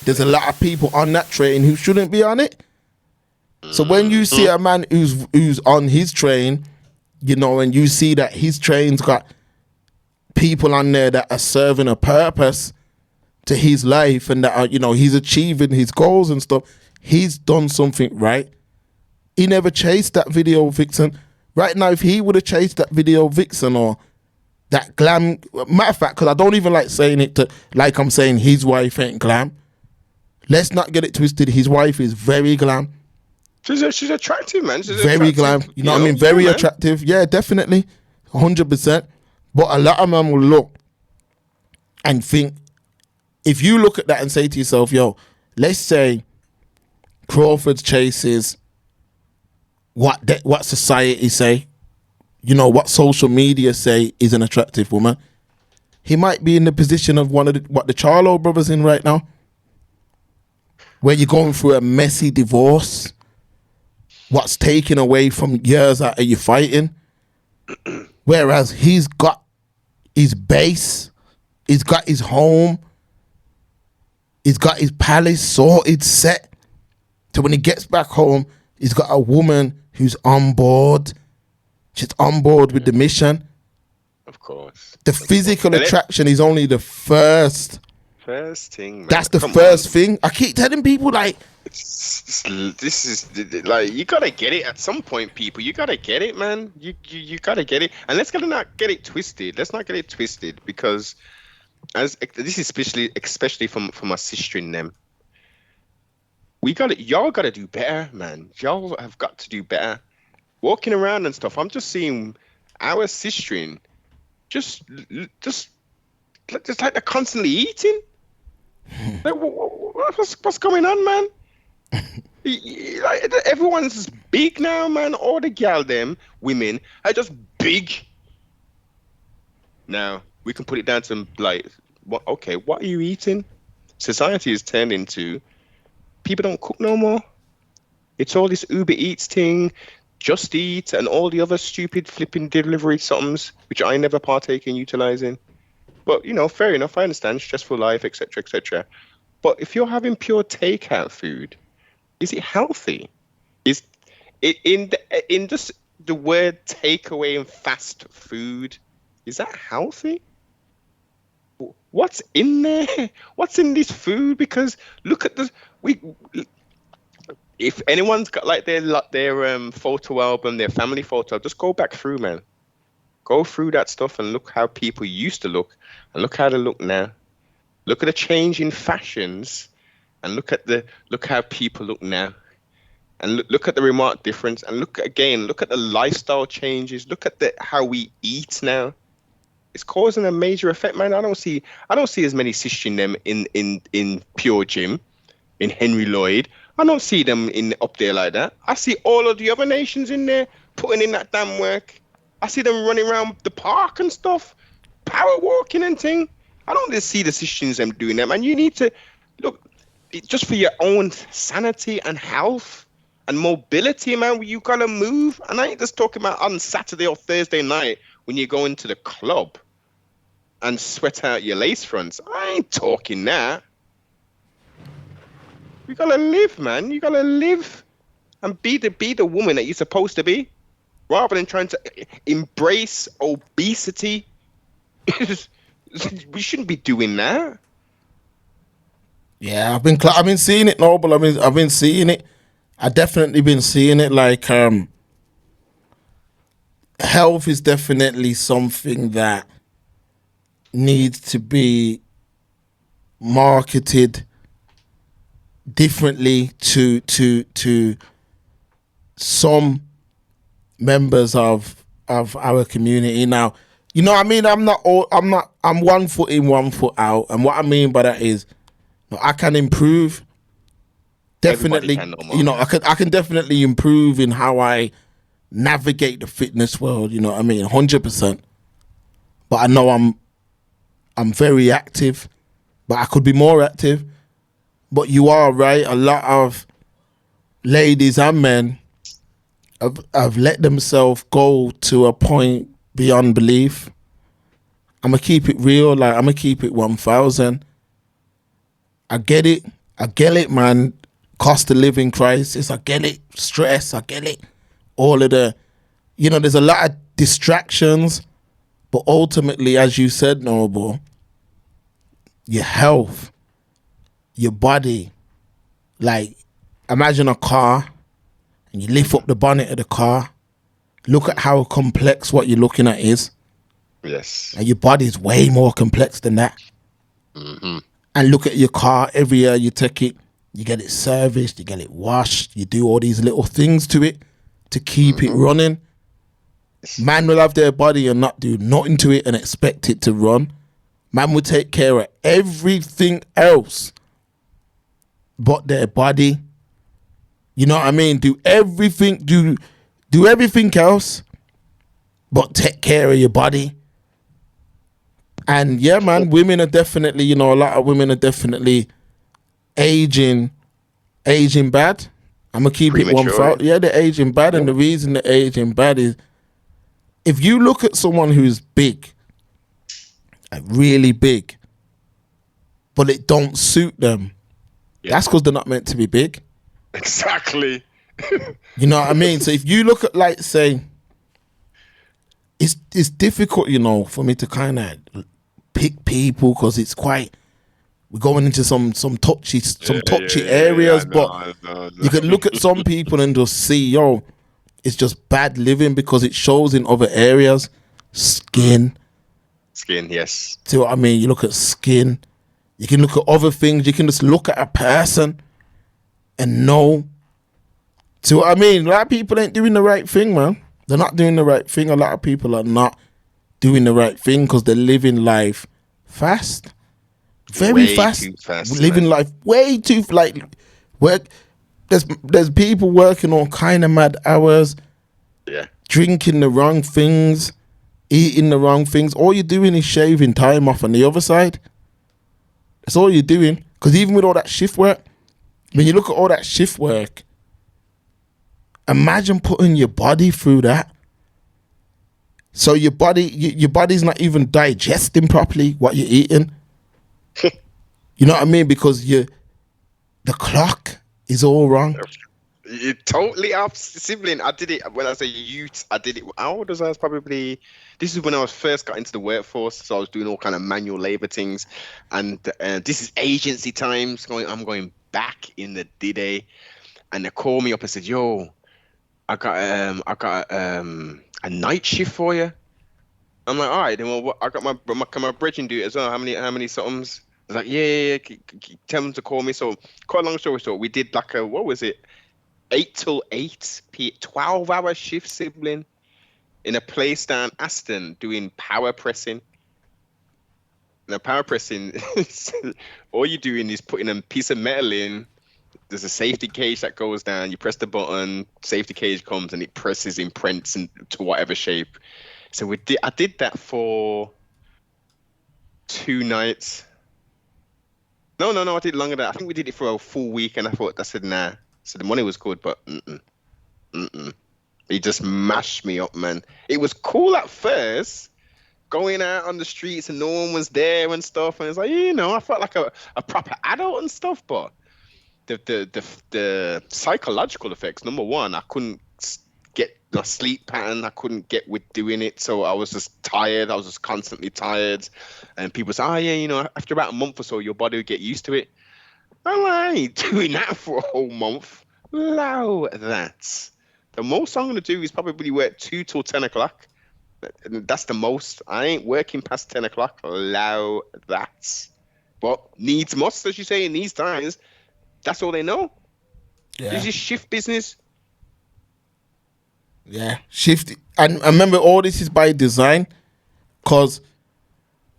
there's a lot of people on that train who shouldn't be on it. So when you see a man who's on his train, you know, and you see that his train's got people on there that are serving a purpose to his life and that are, you know, he's achieving his goals and stuff, he's done something right. He never chased that video vixen. Right now, if he would have chased that video vixen or that glam, matter of fact, because I don't even like saying it to, like I'm saying his wife ain't glam. Let's not get it twisted. His wife is very glam. She's attractive, man. She's very attractive, glam. You know what I mean? Very attractive. Yeah, definitely. 100%. But a lot of men will look and think, if you look at that and say to yourself, yo, let's say Crawford chases what society say, you know, what social media say is an attractive woman. He might be in the position of what the Charlo brothers in right now, where you're going through a messy divorce. What's taken away from years out of you fighting. Whereas he's got his base, he's got his home, he's got his palace sorted, set. So when he gets back home, he's got a woman who's on board. She's on board with the mission. Of course. The physical attraction is only the first thing, man. That's the first thing. I keep telling people, like, this is like, you gotta get it at some point, people. You gotta get it, man. You gotta get it, and let's not get it twisted. Let's not get it twisted, because as this is especially from my sister in them. Y'all gotta do better, man. Y'all have got to do better. Walking around and stuff, I'm just seeing our sister in just like they're constantly eating. Like, what's going on, man? Like, everyone's big now, man. All the women are just big. Now we can put it down to, like, what are you eating? Society has turned into people don't cook no more. It's all this Uber Eats thing, Just Eat, and all the other stupid flipping delivery somethings, which I never partake in utilizing. But, you know, fair enough. I understand stressful life, etc., etc. But if you're having pure takeout food, is it healthy? Is it in just the word takeaway and fast food? Is that healthy? What's in there? What's in this food? Because look at if anyone's got like their photo album, their family photo, just go back through, man. Go through that stuff and look how people used to look and look how they look now. Look at the change in fashions and look how people look now. And look at the remarked difference, and look at the lifestyle changes. Look at how we eat now. It's causing a major effect, man. I don't see as many cis in them in Pure Gym, in Henry Lloyd. I don't see them up there like that. I see all of the other nations in there putting in that damn work. I see them running around the park and stuff, power walking and thing. I don't just see the cis them doing that, man. You need to look just for your own sanity and health and mobility, man. You gotta move. And I ain't just talking about on Saturday or Thursday night when you go into the club and sweat out your lace fronts. I ain't talking that. You gotta live, man. You gotta live and be the woman that you're supposed to be, rather than trying to embrace obesity. We shouldn't be doing that. Yeah, I've been seeing it, Noble. I've been seeing it. I've definitely been seeing it. Like, health is definitely something that needs to be marketed differently to some members of our community. Now, you know what I mean? I'm 1 foot in, 1 foot out. And what I mean by that is, I can improve. Definitely, you know, I can definitely improve in how I navigate the fitness world. You know what I mean? 100%. But I know I'm very active, but I could be more active. But you are right. A lot of ladies and men have let themselves go to a point beyond belief. I'm going to keep it real. Like, I'm going to keep it 1,000. I get it. I get it, man. Cost of living crisis. I get it. Stress. I get it. All of the, there's a lot of distractions, but ultimately, as you said, Noble, your health, your body, like imagine a car and you lift up the bonnet of the car. Look at how complex what you're looking at is. Yes. And your body's way more complex than that. Mm-hmm. And look at your car. Every year you take it, you get it serviced, you get it washed, you do all these little things to it to keep it running. Man will have their body and not do nothing to it and expect it to run. Man will take care of everything else but their body. You know what I mean? Do everything else but take care of your body. And yeah, man, women are definitely, a lot of women are definitely aging bad. I'm gonna keep it one thought. Yeah, they're aging bad, and the reason they're aging bad is if you look at someone who's big, like really big, but it don't suit them, that's because they're not meant to be big. Exactly. You know what I mean? So if you look at, like, say, it's difficult, for me to kind of pick people because it's quite. We're going into some touchy areas, but you can look at some people and just see, it's just bad living because it shows in other areas. Skin, yes. See what I mean? You look at skin. You can look at other things. You can just look at a person and know. See what I mean? A lot of people ain't doing the right thing, man. They're not doing the right thing. A lot of people are not doing the right thing because they're living life fast. Very fast. Living life way too, work. There's people working on kind of mad hours. Yeah. Drinking the wrong things, eating the wrong things. All you're doing is shaving time off on the other side. That's all you're doing. Because even with all that shift work, when you look at all that shift work, imagine putting your body through that. So your body's not even digesting properly what you're eating. You know what I mean? Because the clock is all wrong. You totally up, sibling. I did it when I was a youth. I did it. How old was I? This is when I was first got into the workforce. So I was doing all kind of manual labor things, and this is agency times. I'm going back in the day, and they called me up and said, "Yo, I got a night shift for you." I'm like, all right, then well, I got my bridging duty as well. How many somethings? I was like, yeah. Tell them to call me. So, quite a long story short, we did like a, what was it? 8 till 8 12-hour shift, sibling, in a place down Aston doing power pressing. Now, power pressing, all you're doing is putting a piece of metal in. There's a safety cage that goes down. You press the button, safety cage comes, and it presses, imprints into whatever shape. So I did that for 2 nights. No, I did longer than that. I think we did it for a full week, and I said, nah. So the money was good, but He just mashed me up, man. It was cool at first, going out on the streets and no one was there and stuff. And it's like, I felt like a proper adult and stuff, but the psychological effects, number one, I couldn't get my sleep pattern. I couldn't get with doing it. So I was just tired. I was just constantly tired. And people say, after about a month or so, your body will get used to it. I'm like, I ain't doing that for a whole month. Allow that. The most I'm going to do is probably work 2 till 10 o'clock. That's the most. I ain't working past 10 o'clock. Allow that. But needs must, as you say, in these times. That's all they know. Yeah. This is shift business. Yeah, shift. And remember, all this is by design, because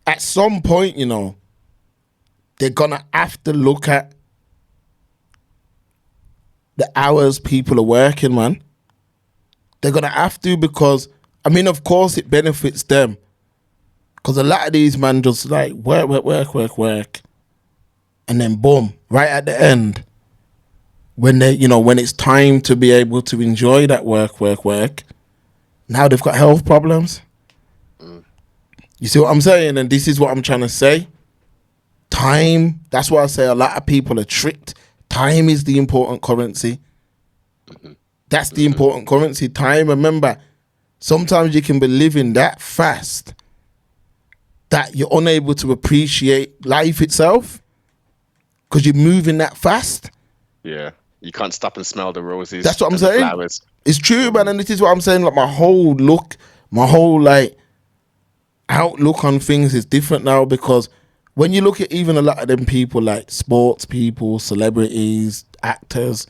at some point, they're gonna have to look at the hours people are working, man. They're gonna have to, because of course it benefits them, because a lot of these man just like work, and then boom, right at the end, when they, when it's time to be able to enjoy that work, now they've got health problems. You see what I'm saying? And this is what I'm trying to say. Time. That's why I say a lot of people are tricked. Time is the important currency. That's the important currency. Time. Remember, sometimes you can be living that fast that you're unable to appreciate life itself because you're moving that fast. Yeah. You can't stop and smell the roses. That's what I'm and the saying. Flowers. It's true, man, and this is what I'm saying. Like my whole like outlook on things is different now, because when you look at even a lot of them people, like sports people, celebrities, actors,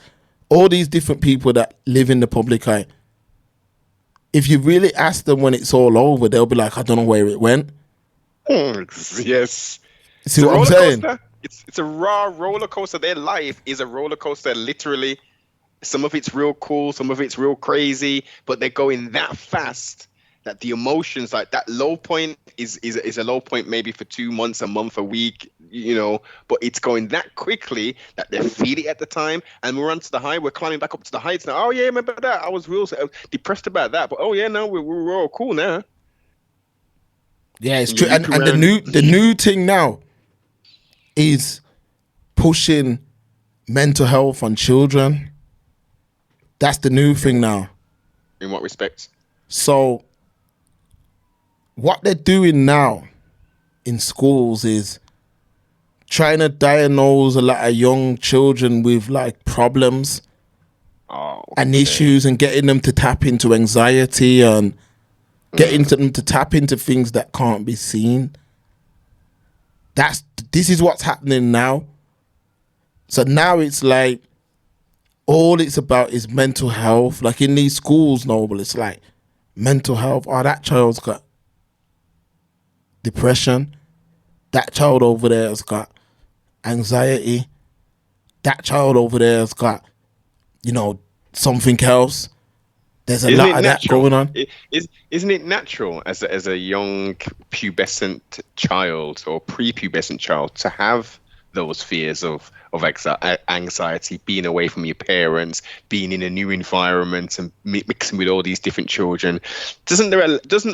all these different people that live in the public eye, if you really ask them when it's all over, they'll be like, I don't know where it went. Yes. See what I'm saying? Coaster. It's a raw roller coaster. Their life is a roller coaster, literally. Some of it's real cool, some of it's real crazy, but they're going that fast that the emotions, like that low point is a low point maybe for 2 months, a month, a week, but it's going that quickly that they feel it at the time. And we're onto the high, we're climbing back up to the heights now. Oh yeah, remember that? I was real depressed about that, but oh yeah, no, we're all cool now. Yeah, it's true. And the new thing now is pushing mental health on children. That's the new thing now. In what respect? So what they're doing now in schools is trying to diagnose a lot of young children with like problems and issues, and getting them to tap into anxiety and getting them to tap into things that can't be seen. This is what's happening now. So now it's like all it's about is mental health. Like in these schools, Noble, it's like mental health. Oh, that child's got depression. That child over there has got anxiety. That child over there has got, something else. There's a lot of that going on. Isn't it natural as a young pubescent child or prepubescent child to have those fears of anxiety, being away from your parents, being in a new environment and mixing with all these different children? Doesn't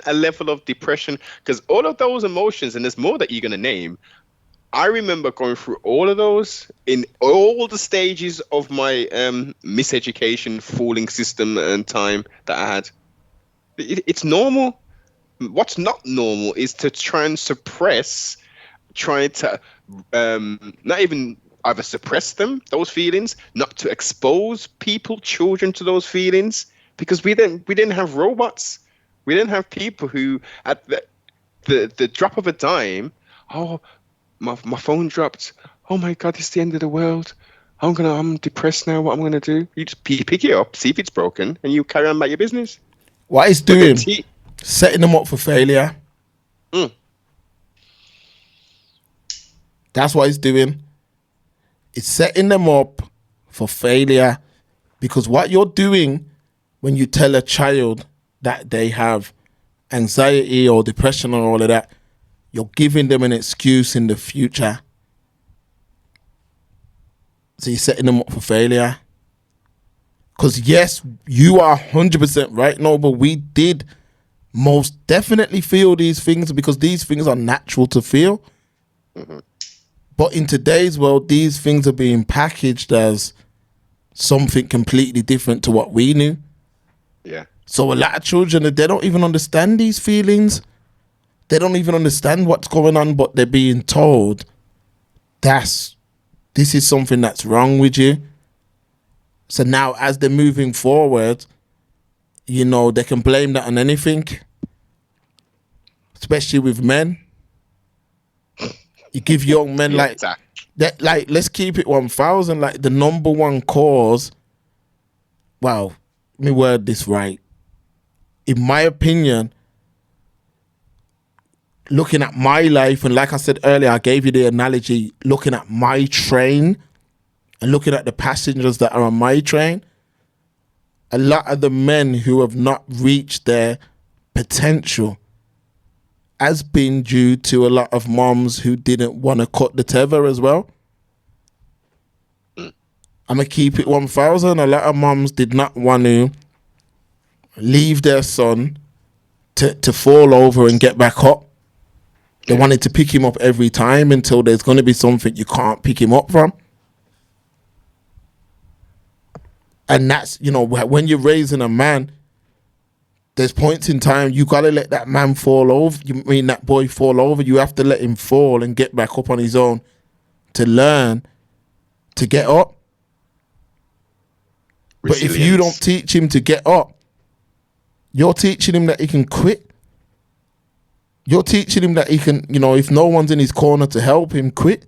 a level of depression, because all of those emotions, and there's more that you're going to name, I remember going through all of those in all the stages of my miseducation, fooling system and time that I had. It's normal. What's not normal is to try and suppress, trying to not even either suppress them, those feelings, not to expose children to those feelings, because we didn't have robots. We didn't have people who at the drop of a dime, my phone dropped. Oh my God, it's the end of the world. I'm depressed now. What am I gonna do? You just pick it up, see if it's broken, and you carry on about your business. What it's doing, setting them up for failure. That's what it's doing. It's setting them up for failure, because what you're doing when you tell a child that they have anxiety or depression or all of that, you're giving them an excuse in the future. So you're setting them up for failure. Because yes, you are 100% right, no, but we did most definitely feel these things, because these things are natural to feel. But in today's world, these things are being packaged as something completely different to what we knew. Yeah. So a lot of children, they don't even understand these feelings. They don't even understand what's going on, but they're being told this is something that's wrong with you. So now as they're moving forward, they can blame that on anything, especially with men. You give young men that, like, let's keep it 1,000, like the number one cause. Wow, let me word this right. In my opinion, looking at my life, and like I said earlier, I gave you the analogy, looking at my train and looking at the passengers that are on my train, a lot of the men who have not reached their potential has been due to a lot of moms who didn't want to cut the tether as well. I'm going to keep it 1,000. A lot of moms did not want to leave their son to fall over and get back up. They wanted to pick him up every time until there's going to be something you can't pick him up from. And that's, you know, when you're raising a man, there's points in time you got to let that man fall over. That boy fall over. You have to let him fall and get back up on his own to learn to get up. Resilience. But if you don't teach him to get up, you're teaching him that he can quit. You're teaching him that he can, you know, if no one's in his corner to help him, quit.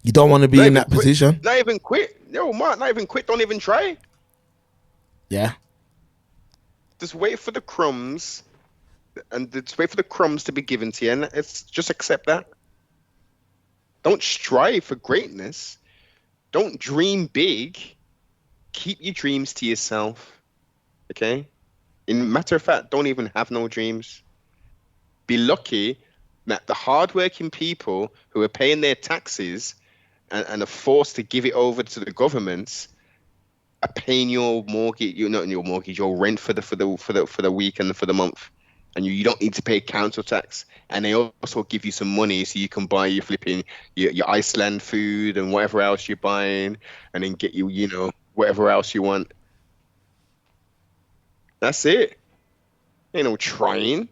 You don't want to be in that position. Not even quit. Yo, Mark, not even quit. Don't even try. Yeah. Just wait for the crumbs, and just wait for the crumbs to be given to you, and it's just accept that. Don't strive for greatness. Don't dream big. Keep your dreams to yourself. Okay? In matter of fact, don't even have no dreams. Be lucky that the hardworking people who are paying their taxes and are forced to give it over to the governments are paying your mortgage, your rent for the week and for the month, and you don't need to pay council tax. And they also give you some money so you can buy your flipping your Iceland food and whatever else you're buying, and then get you whatever else you want. That's it. Ain't no trying.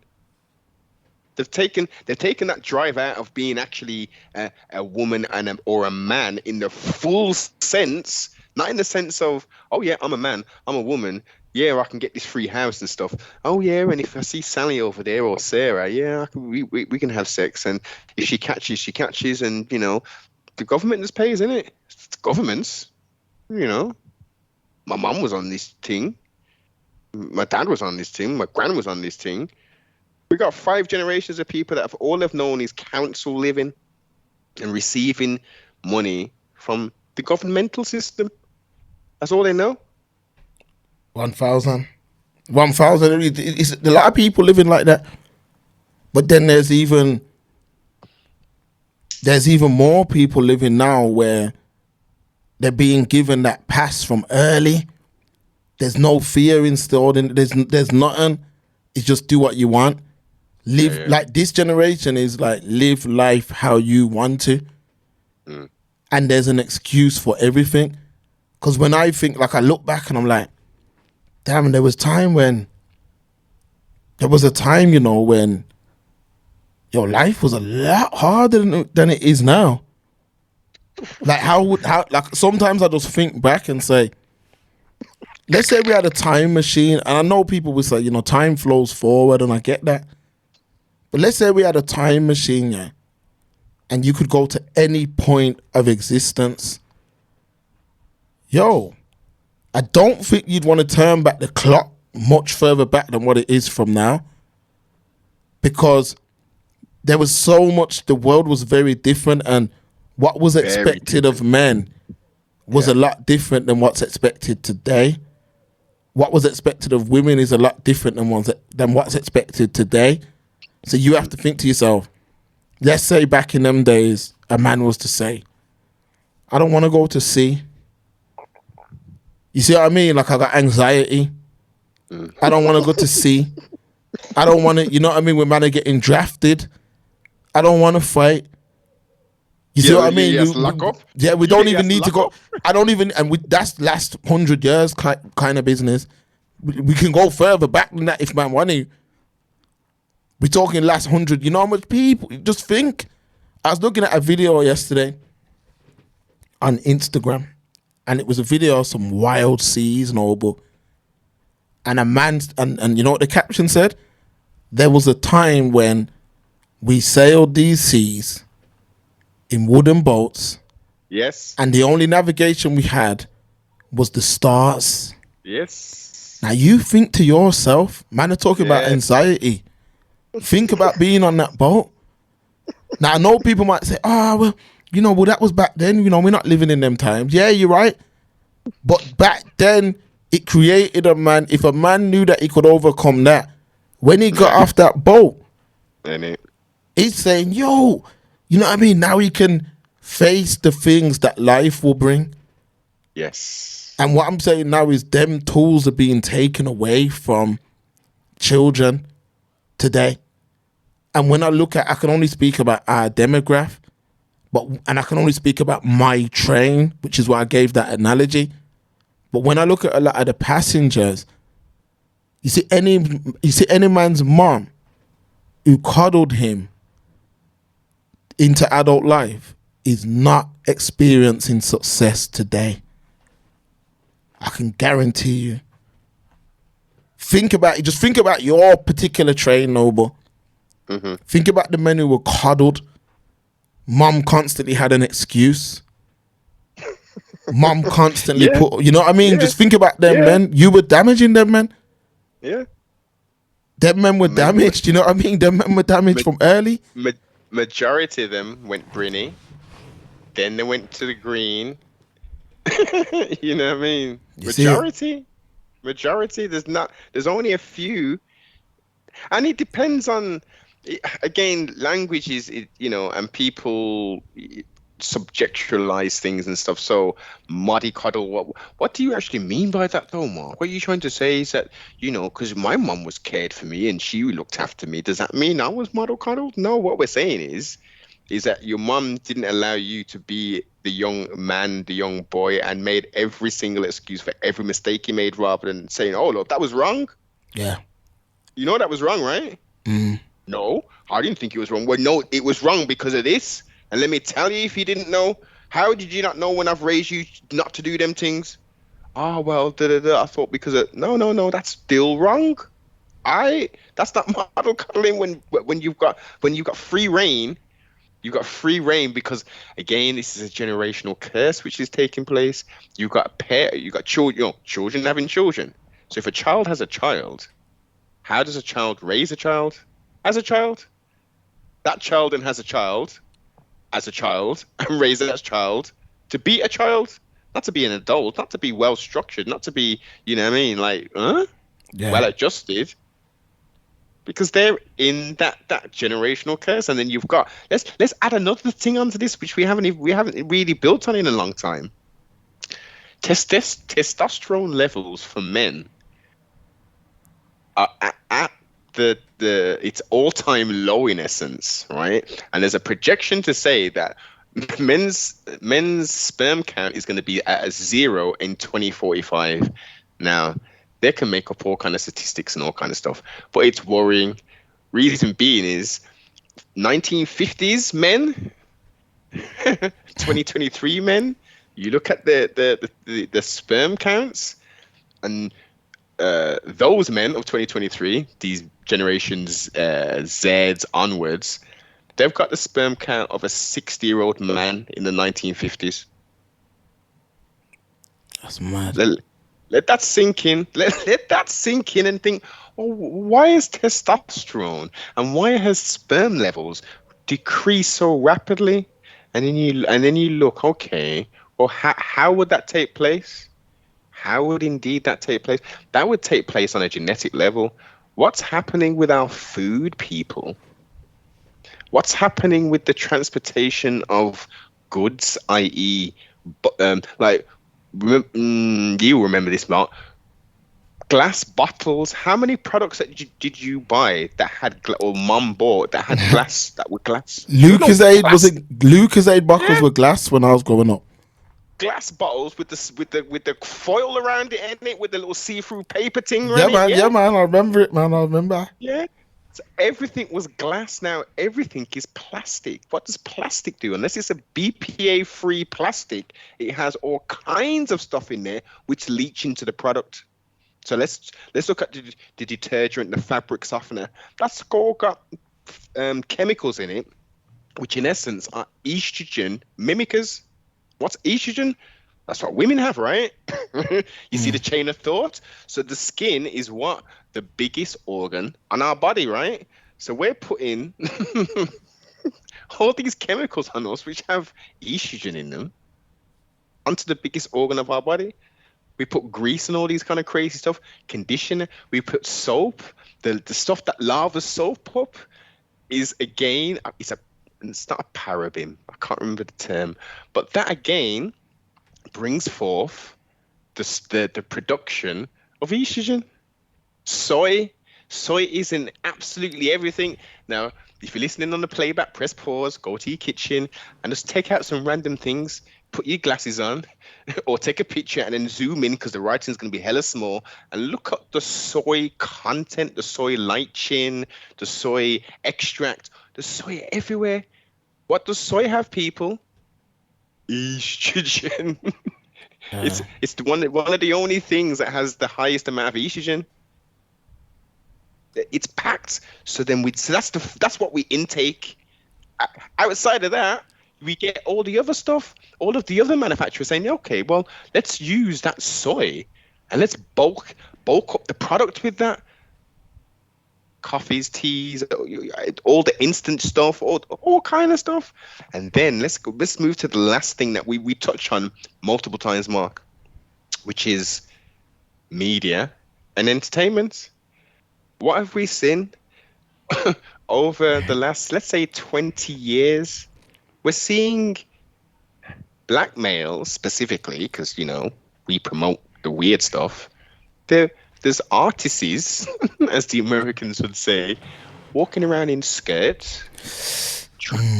They've taken that drive out of being actually a woman or a man in the full sense, not in the sense of, oh yeah, I'm a man, I'm a woman, yeah, I can get this free house and stuff. Oh yeah, and if I see Sally over there or Sarah, yeah, we can have sex, and if she catches, and the government just pays, isn't it? It's the government's, My mum was on this thing, my dad was on this thing, my gran was on this thing. We got 5 generations of people that all they've known is council living and receiving money from the governmental system. That's all they know. 1,000. It's a lot of people living like that. But then there's even more people living now where they're being given that pass from early. There's no fear installed in. There's nothing. It's just do what you want. Live like this generation is like live life how you want to, and there's an excuse for everything. Because when I think, like, I look back and I'm like, damn, there was a time when your life was a lot harder than it is now. Like how sometimes I just think back and say, let's say we had a time machine, and I know people would say, time flows forward, and I get that. But let's say we had a time machine, yeah, and you could go to any point of existence. Yo, I don't think you'd want to turn back the clock much further back than what it is from now. Because there was so much, the world was very different, and what was expected of men was a lot different than what's expected today. What was expected of women is a lot different than what's expected today. So you have to think to yourself, let's say back in them days, a man was to say, I don't want to go to sea. You see what I mean? Like, I got anxiety. I don't want to go to sea. I don't want to, you know what I mean? When men are getting drafted, I don't want to fight. You see what I mean? We don't even need to go. I don't even, and that's last 100 years kind of business. We can go further back than that if man want to. We're talking last 100. You know how much people? Just think. I was looking at a video yesterday on Instagram, and it was a video of some wild seas, Noble. And a man, and you know what the caption said? There was a time when we sailed these seas in wooden boats. Yes. And the only navigation we had was the stars. Yes. Now you think to yourself, man, are talking about anxiety. Think about being on that boat. Now I know people might say, well, that was back then. We're not living in them times. Yeah, you're right. But back then, it created a man. If a man knew that he could overcome that, when he got off that boat, he's saying, yo, you know what I mean? Now he can face the things that life will bring. Yes. And what I'm saying now is them tools are being taken away from children today. And when I look at, I can only speak about our demographic, and I can only speak about my train, which is why I gave that analogy. But when I look at a lot of the passengers, you see any man's mom who coddled him into adult life is not experiencing success today. I can guarantee you. Think about it. Just think about your particular train, Noble. Mm-hmm. Think about the men who were coddled. Mom constantly had an excuse. Mom constantly put, you know what I mean? Just think about them men. You were damaging them men. Yeah. Them men were damaged, you know what I mean? Them men were damaged from early. Majority of them went Brinny. Then they went to the green. You know what I mean? Majority. There's only a few. And it depends on, again, language is, and people subjectualize things and stuff. So mollycoddle, what do you actually mean by that though, Mark? What are you trying to say is that, because my mom was cared for me and she looked after me, does that mean I was mollycoddled? No, what we're saying is that your mom didn't allow you to be the young man, the young boy, and made every single excuse for every mistake you made rather than saying, oh, look, that was wrong. Yeah. You know that was wrong, right? No, I didn't think it was wrong. Well, no, it was wrong because of this. And let me tell you, if you didn't know, how did you not know when I've raised you not to do them things? Oh, well, I thought because of... No, that's still wrong. That's not model cuddling when you've got free reign. You've got free reign because, again, this is a generational curse which is taking place. You've got children, children having children. So if a child has a child, how does a child raise a child? As a child. That child then has a child as a child and raise that child to be a child, not to be an adult, not to be well structured, not to be, you know what I mean, like, well adjusted. Because they're in that generational curse, and then you've got let's add another thing onto this, which we haven't really built on in a long time. Testosterone levels for men are at its all-time low in essence, right? And there's a projection to say that men's sperm count is going to be at 0 in 2045. Now, they can make up all kind of statistics and all kind of stuff, but it's worrying. Reason being is 1950s men, 2023 men. You look at the sperm counts, and those men of 2023, these generations Zs onwards, they've got the sperm count of a 60-year-old man in the 1950s. That's mad. Let that sink in. Let that sink in and think, oh, why is testosterone and why has sperm levels decreased so rapidly? And then you look, okay, well, how would that take place? How would indeed that take place? That would take place on a genetic level. What's happening with our food, people? What's happening with the transportation of goods, i.e., you remember this, Mark? Glass bottles. How many products did you buy that had or mom bought that had glass? That were glass. Lucozade bottles were glass when I was growing up. Glass bottles with the foil around it, and it with the little see-through paper thing. Yeah, man. I remember it, man. I remember. Yeah. So everything was glass. Now everything is plastic. What does plastic do? Unless it's a BPA-free plastic, it has all kinds of stuff in there which leach into the product. So let's look at the detergent, the fabric softener. That's all got chemicals in it, which in essence are estrogen mimickers. What's estrogen? That's what women have, right? You see the chain of thought? So the skin is what? The biggest organ on our body, right? So we're putting all these chemicals on us which have estrogen in them onto the biggest organ of our body. We put grease and all these kind of crazy stuff, conditioner. We put soap. The stuff that lavas soap up is, again, it's not a paraben. I can't remember the term. But that, again, brings forth the production of estrogen. Soy is in absolutely everything. Now, if you're listening on the playback, press pause, go to your kitchen, and just take out some random things. Put your glasses on, or take a picture and then zoom in because the writing's going to be hella small. And look at the soy content, the soy lichin, the soy extract, the soy everywhere. What does soy have, people? Estrogen. It's one of the only things that has the highest amount of estrogen. It's packed. So that's what we intake. Outside of that, we get all the other stuff. All of the other manufacturers saying, okay, well, let's use that soy and let's bulk up the product with that. Coffees, teas, all the instant stuff, all kind of stuff. And then let's move to the last thing that we touch on multiple times, Mark, which is media and entertainment. What have we seen over the last, let's say, 20 years? We're seeing black males specifically, because, we promote the weird stuff. There's artists, as the Americans would say, walking around in skirts,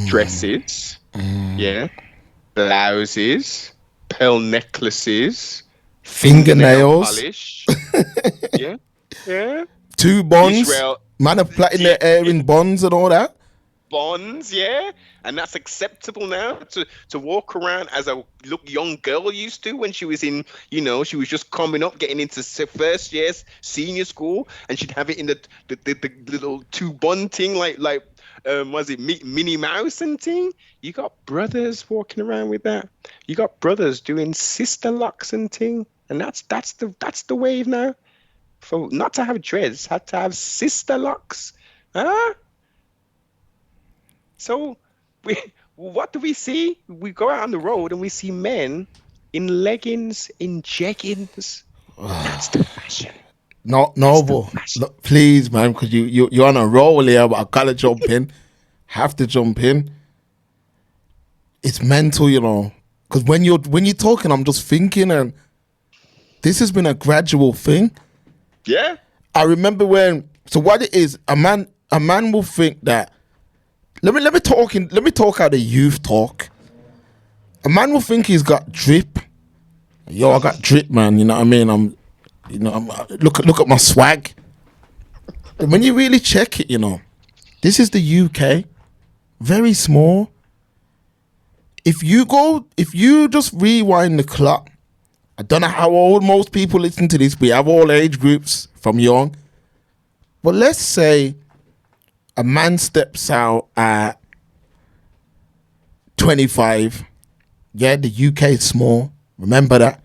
dresses, blouses, pearl necklaces, fingernails, polish, yeah. 2 bonds. Man are plaiting their hair in bonds and all that. Bonds, yeah, and that's acceptable now to walk around as a young girl used to when she was in, she was just coming up, getting into first year senior school, and she'd have it in the little 2 bond thing, like was it Minnie Mouse and thing? You got brothers walking around with that. You got brothers doing sister locks and thing, and that's the wave now. For not to have dreads, had to have sister locks, huh? So, what do we see? We go out on the road and we see men in leggings, in jeggings. That's the fashion. No, but look, please, man, because you're on a roll here, but I gotta jump in. Have to jump in. It's mental, because when you're talking, I'm just thinking, and this has been a gradual thing. Yeah. I remember what it is, a man will think that. Let me talk how the youth talk. A man will think he's got drip. Yo, I got drip, man. You know what I mean? I'm look at my swag. And when you really check it, this is the UK, very small. If you just rewind the clock, I don't know how old most people listen to this. We have all age groups from young, but let's say a man steps out at 25. Yeah, the UK is small. Remember that.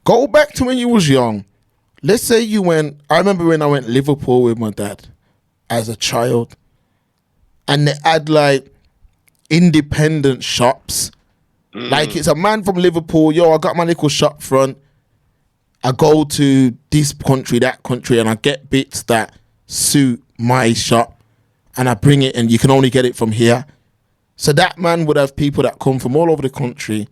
Go back to when you was young. Let's say I remember when I went Liverpool with my dad as a child. And they had like independent shops. Like it's a man from Liverpool. Yo, I got my little shop front. I go to this country, that country, and I get bits that suit my shop, and I bring it, and you can only get it from here. So that man would have people that come from all over the country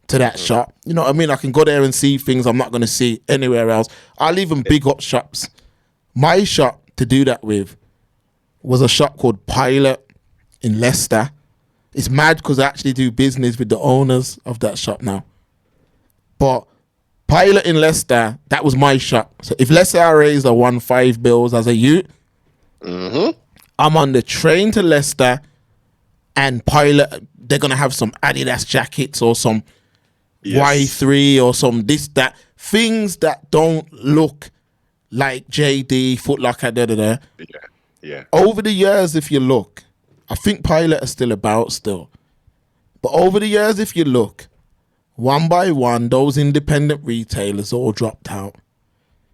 to that shop. You know what I mean? I can go there and see things I'm not going to see anywhere else. I'll even big up shops. My shop to do that with was a shop called Pilot in Leicester. It's mad because I actually do business with the owners of that shop now. But Pilot in Leicester, that was my shop. So if let's say I raised a 1.5 bills as a youth, I'm on the train to Leicester, and Pilot, they're going to have some Adidas jackets or some Y3 or some this, that. Things that don't look like JD, Foot Locker, da. Yeah. Over the years, if you look, I think Pilot are still about still. But over the years, if you look, one by one, those independent retailers all dropped out.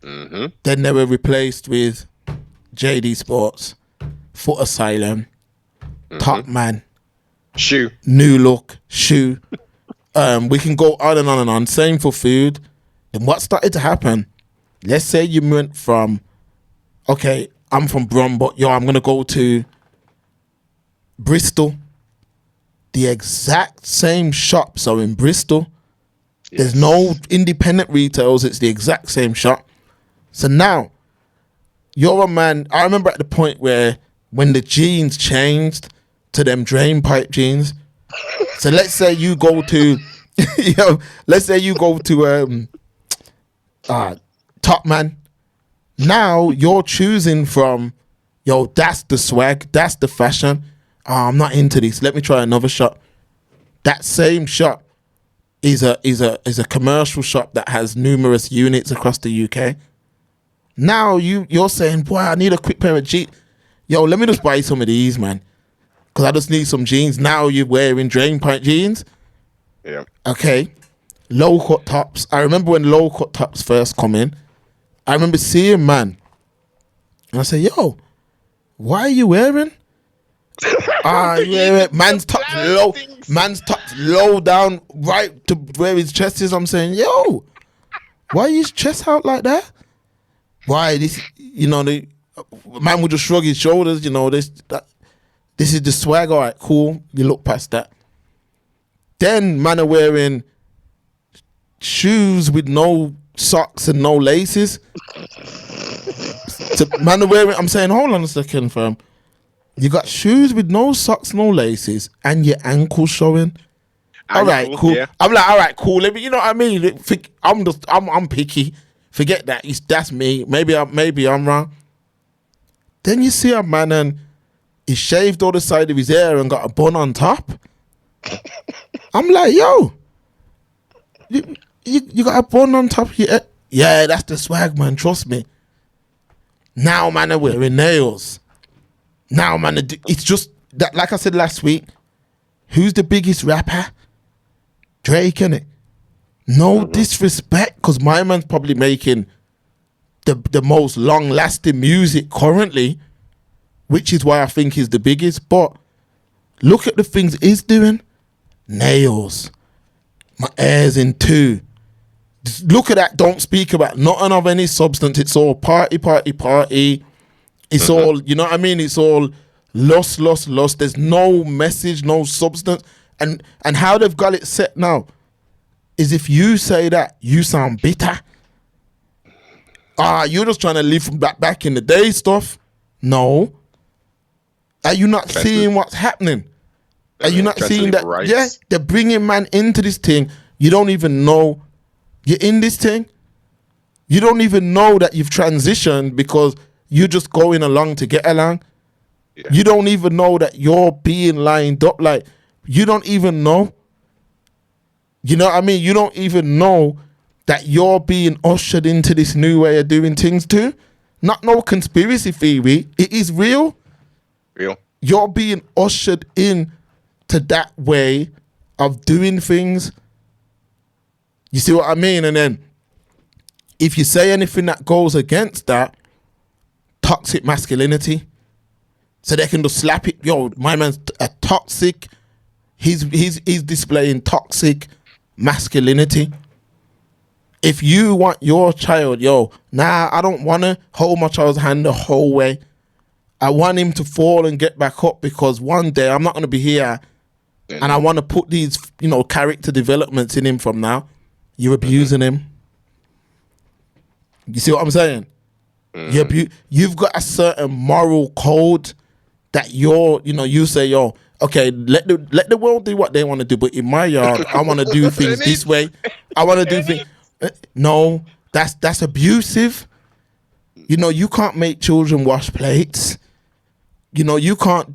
Then they were replaced with JD Sports, Foot Asylum, Top Man, Shoe, New Look, Shoe. We can go on and on and on. Same for food. Then what started to happen? Let's say you went from, okay, I'm from Brum, but I'm going to go to Bristol. The exact same shops are in Bristol. There's no independent retailers. It's the exact same shop. So now, you're a man. I remember at the point where when the jeans changed to them drain pipe jeans. So let's say you go to, let's say you go to Top Man. Now you're choosing from, that's the swag, that's the fashion. Oh, I'm not into this. Let me try another shop. That same shop is a commercial shop that has numerous units across the UK. Now you're saying, boy, I need a quick pair of jeans. Let me just buy some of these, man, because I just need some jeans. Now you're wearing drain pipe jeans. Yeah. Okay. Low cut tops. I remember when low cut tops first come in. I remember seeing man, and I say, why are you wearing? Man's tops low. Man's tops low down right to where his chest is. I'm saying, why is his chest out like that? Why this? The man would just shrug his shoulders. This is the swag. All right, cool. You look past that. Then man are wearing shoes with no socks and no laces. So man are wearing. I'm saying, hold on a second, fam. You got shoes with no socks, no laces, and your ankle showing. All right, cool. Yeah. I'm like, all right, cool. Let me, you know what I mean? I'm picky. Forget that. That's me. Maybe I'm wrong. Then you see a man and he shaved all the side of his hair and got a bun on top. I'm like, you got a bun on top of your head? Yeah, that's the swag, man. Trust me. Now, man, are wearing nails. Now, man, it's just that. Like I said last week, who's the biggest rapper? Drake, innit? No disrespect, because my man's probably making the most long-lasting music currently, which is why I think he's the biggest. But look at the things he's doing. Nails. My hair's in two. Just look at that. Don't speak about nothing of any substance. It's all party. It's all, you know what I mean? It's all lust. There's no message, no substance. And how they've got it set now is if you say that, you sound bitter. You're just trying to live from back in the day stuff. No. Are you not seeing what's happening? Are you not seeing that? Rights. Yeah, they're bringing man into this thing. You don't even know you're in this thing. You don't even know that you've transitioned because you're just going along to get along. Yeah. You don't even know that you're being lined up. Like, you don't even know. You know what I mean? You don't even know that you're being ushered into this new way of doing things too. Not no conspiracy theory. It is real. Real. You're being ushered in to that way of doing things. You see what I mean? And then if you say anything that goes against that, toxic masculinity. So they can just slap it. My man's a toxic. He's displaying toxic masculinity. If you want your child, I don't want to hold my child's hand the whole way. I want him to fall and get back up because one day I'm not going to be here and I want to put these, character developments in him from now. You're abusing him. You see what I'm saying? You've got a certain moral code that you say, okay, let the world do what they want to do, but in my yard, I want to do things this way. I want to do things. No, that's abusive. You can't make children wash plates. You can't